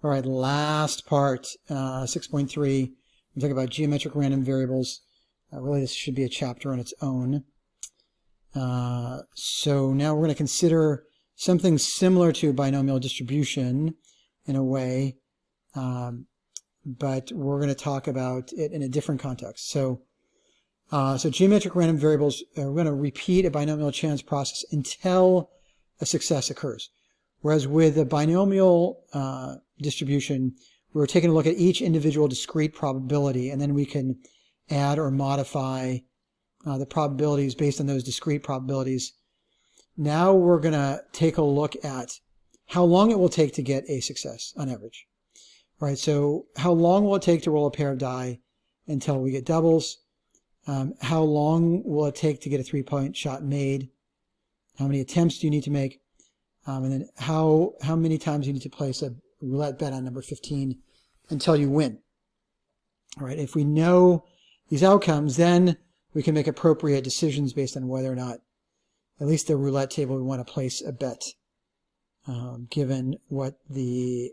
All right, last part, 6.3. We talk about geometric random variables. Really, this should be a chapter on its own. So now we're going to consider something similar to binomial distribution in a way, but we're going to talk about it in a different context. So geometric random variables, we're going to repeat a binomial chance process until a success occurs. Whereas with a binomial distribution, we're taking a look at each individual discrete probability, and then we can add or modify the probabilities based on those discrete probabilities. Now we're going to take a look at how long it will take to get a success on average. All right, so how long will it take to roll a pair of die until we get doubles? How long will it take to get a three-point shot made? How many attempts do you need to make? And then how many times you need to place a roulette bet on number 15 until you win. All right, if we know these outcomes, then we can make appropriate decisions based on whether or not, at least the roulette table, we want to place a bet, given what the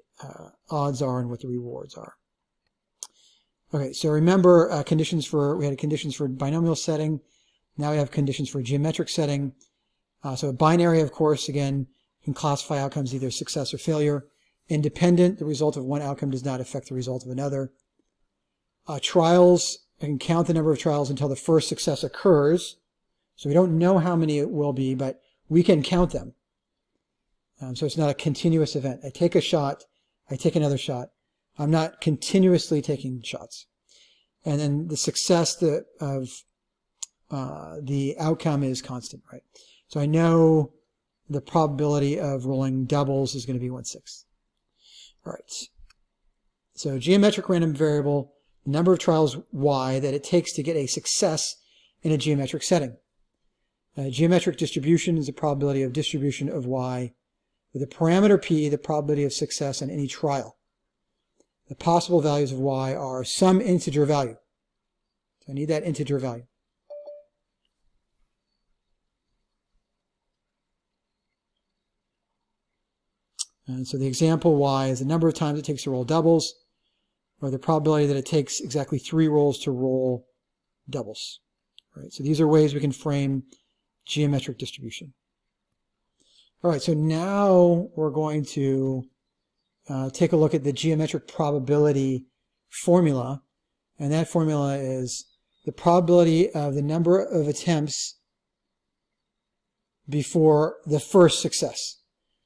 odds are and what the rewards are. Okay, so remember we had conditions for binomial setting. Now we have conditions for geometric setting. So a binary, of course, again, can classify outcomes either success or failure. Independent, the result of one outcome does not affect the result of another. Trials, I can count the number of trials until the first success occurs. So we don't know how many it will be, but we can count them. So it's not a continuous event. I take a shot, I take another shot. I'm not continuously taking shots. And then the success of the outcome is constant, right? So I know the probability of rolling doubles is going to be 1/6. All right. So geometric random variable, the number of trials y that it takes to get a success in a geometric setting. Geometric distribution is the probability of distribution of y with a parameter p, the probability of success on any trial. The possible values of y are some integer value. So I need that integer value. And so the example y is the number of times it takes to roll doubles, or the probability that it takes exactly 3 rolls to roll doubles. All right, so these are ways we can frame geometric distribution. All right, so now we're going to take a look at the geometric probability formula, and that formula is the probability of the number of attempts before the first success,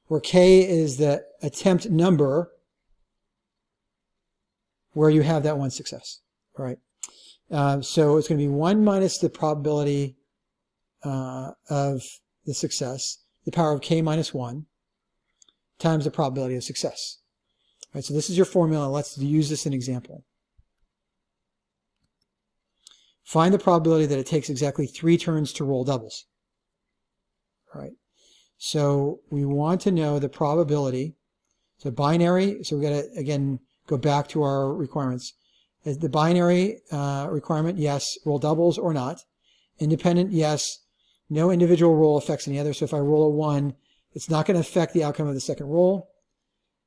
where k is the attempt number where you have that one success. All right. So it's going to be 1 minus the probability of the success, the power of k minus 1, times the probability of success. All right, so this is your formula. Let's use this in an example. Find the probability that it takes exactly 3 turns to roll doubles. All right. So we want to know the probability. So binary, so we got to, again, go back to our requirements. Is the binary requirement, yes, roll doubles or not. Independent, yes. No individual roll affects any other. So if I roll a 1, it's not going to affect the outcome of the second roll.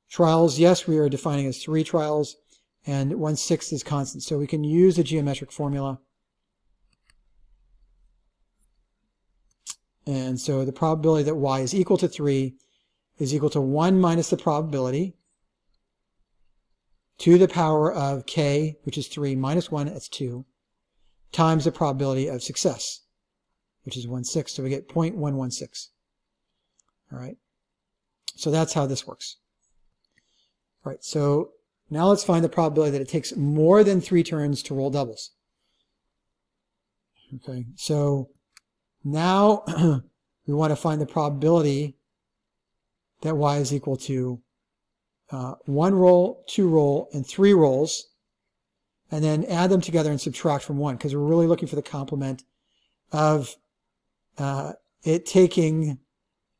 Trials, yes, we are defining as 3 trials, and 1/6 is constant. So we can use a geometric formula. And so the probability that y is equal to 3 is equal to 1 minus the probability to the power of k, which is 3, minus 1, that's 2, times the probability of success, which is 1/6. So we get 0.116. All right. So that's how this works. All right. So now let's find the probability that it takes more than 3 turns to roll doubles. Okay. So now we want to find the probability that y is equal to 1 roll, 2 roll, and 3 rolls, and then add them together and subtract from 1, because we're really looking for the complement of it taking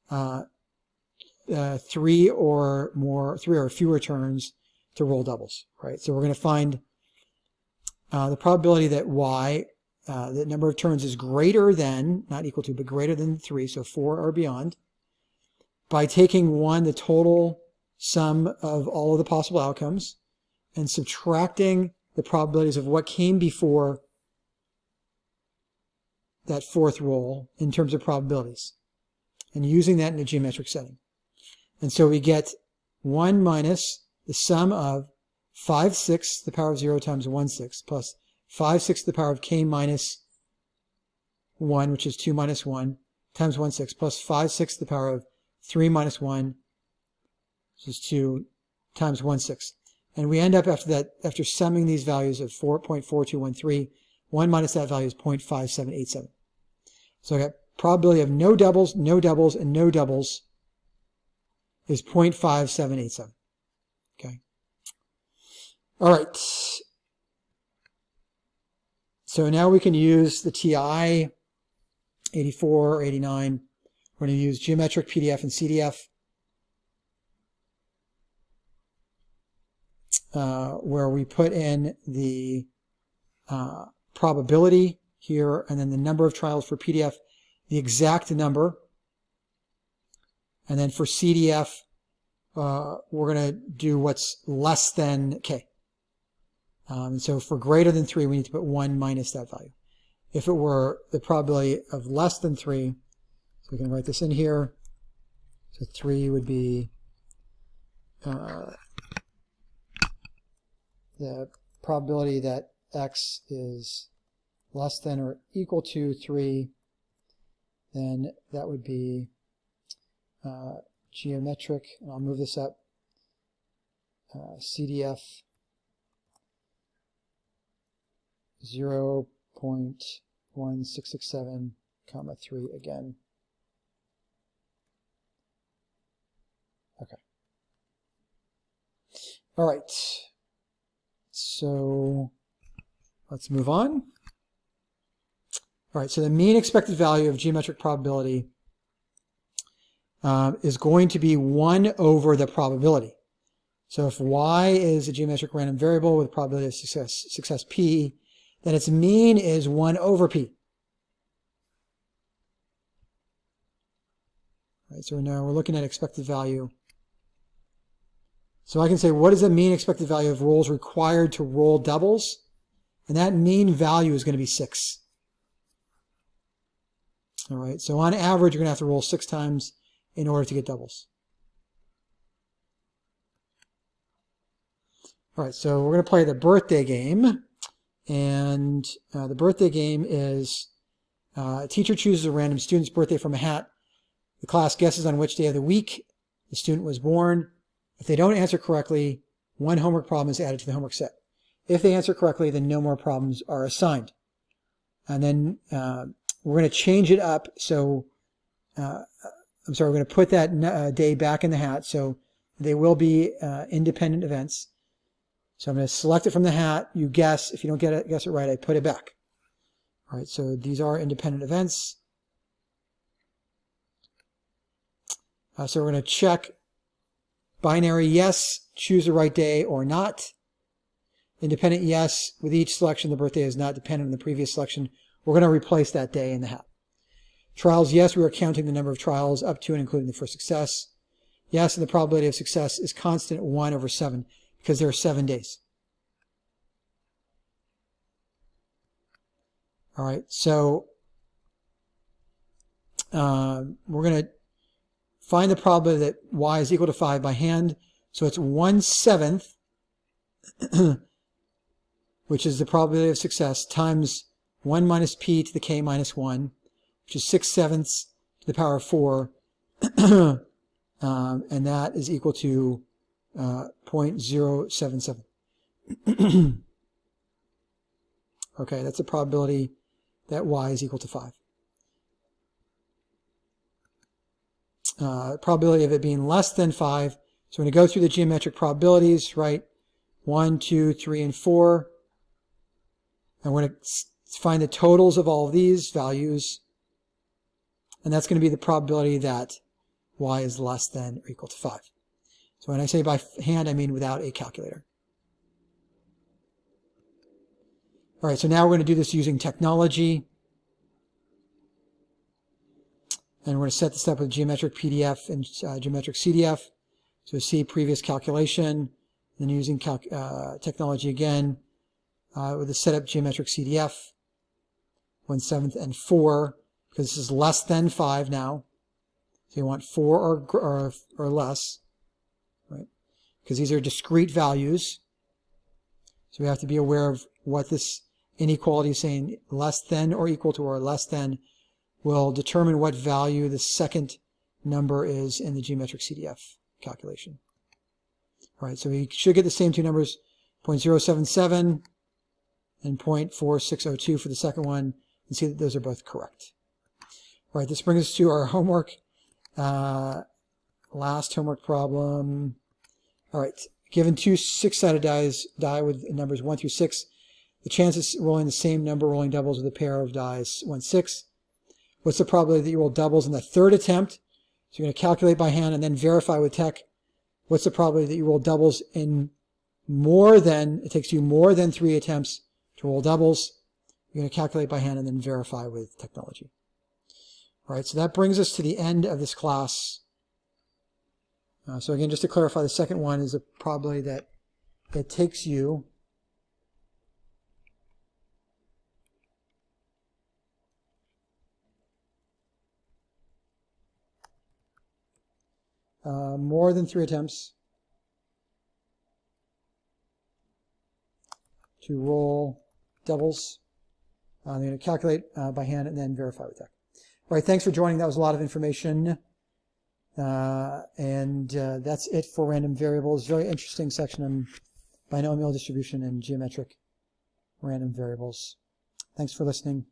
3 or fewer turns to roll doubles, right? So we're going to find the probability that y, the number of turns is greater than, not equal to, but greater than 3, so 4 or beyond, by taking 1, the total sum of all of the possible outcomes and subtracting the probabilities of what came before that fourth roll in terms of probabilities, and using that in a geometric setting. And so we get 1 minus the sum of 5/6 to the power of 0 times 1/6 plus 5/6 to the power of k minus 1, which is 2 minus 1, times 1/6 plus 5/6 to the power of 3 minus 1, which is 2, times 1/6. And we end up after summing these values of 4.4213, 1 minus that value is 0.5787. So I got probability of no doubles, and no doubles is 0.5787. Okay. All right. So now we can use the TI 84 or 89. We're going to use geometric PDF and CDF, where we put in the probability here and then the number of trials for PDF, the exact number. And then for CDF, we're going to do what's less than K. So for greater than 3, we need to put 1 minus that value. If it were the probability of less than 3, so we can write this in here. So 3 would be the probability that X is less than or equal to 3, then that would be geometric, and I'll move this up, CDF 0.1667, comma 3 again. Okay. All right. So let's move on. All right, so the mean expected value of geometric probability is going to be 1 over the probability. So if y is a geometric random variable with probability of success p, then its mean is 1 over p. All right, so now we're looking at expected value. So I can say, what is the mean expected value of rolls required to roll doubles? And that mean value is going to be 6. All right, so on average, you're going to have to roll 6 times in order to get doubles. All right, so we're going to play the birthday game. And the birthday game is a teacher chooses a random student's birthday from a hat. The class guesses on which day of the week the student was born. If they don't answer correctly, 1 homework problem is added to the homework set. If they answer correctly, then no more problems are assigned. And then we're going to change it up. So, we're going to put that day back in the hat. So they will be independent events. So I'm going to select it from the hat. You guess. If you don't guess it right, I put it back. All right, so these are independent events. So we're going to check binary yes, choose the right day or not. Independent yes, with each selection the birthday is not dependent on the previous selection. We're going to replace that day in the hat. Trials, yes, we are counting the number of trials up to and including the first success. Yes, and the probability of success is constant 1 over 7 because there are 7 days. All right, so we're going to find the probability that y is equal to 5 by hand. So it's 1/7, which is the probability of success, times 1 minus p to the k minus 1, which is 6/7 to the power of 4. And that is equal to 0.077. Okay, that's a probability that y is equal to 5. Probability of it being less than 5. So we're going to go through the geometric probabilities, right? 1, 2, 3, and 4. And we're going to find the totals of all of these values. And that's going to be the probability that y is less than or equal to 5. So when I say by hand, I mean without a calculator. All right, so now we're going to do this using technology. And we're going to set this up with geometric PDF and geometric CDF. So see previous calculation, then using technology again with the setup geometric CDF, 1/7 and 4, because this is less than 5 now. So you want 4 or less, right? Because these are discrete values. So we have to be aware of what this inequality is saying. Less than or equal to or less than will determine what value the second number is in the geometric CDF calculation. All right, so we should get the same two numbers, 0.077 and 0.4602 for the second one, and see that those are both correct. All right, this brings us to our homework. Last homework problem. All right, given two 6-sided die with numbers 1 through 6, the chances rolling the same number rolling doubles with a pair of dice 1/6. What's the probability that you roll doubles in the third attempt? So you're going to calculate by hand and then verify with tech. What's the probability that you roll doubles in it takes you more than 3 attempts to roll doubles? You're going to calculate by hand and then verify with technology. All right, so that brings us to the end of this class. So again, just to clarify, the second one is a probability that it takes you more than 3 attempts to roll doubles. I'm going to calculate by hand and then verify with tech. All right, thanks for joining. That was a lot of information. That's it for random variables. Very interesting section on binomial distribution and geometric random variables. Thanks for listening.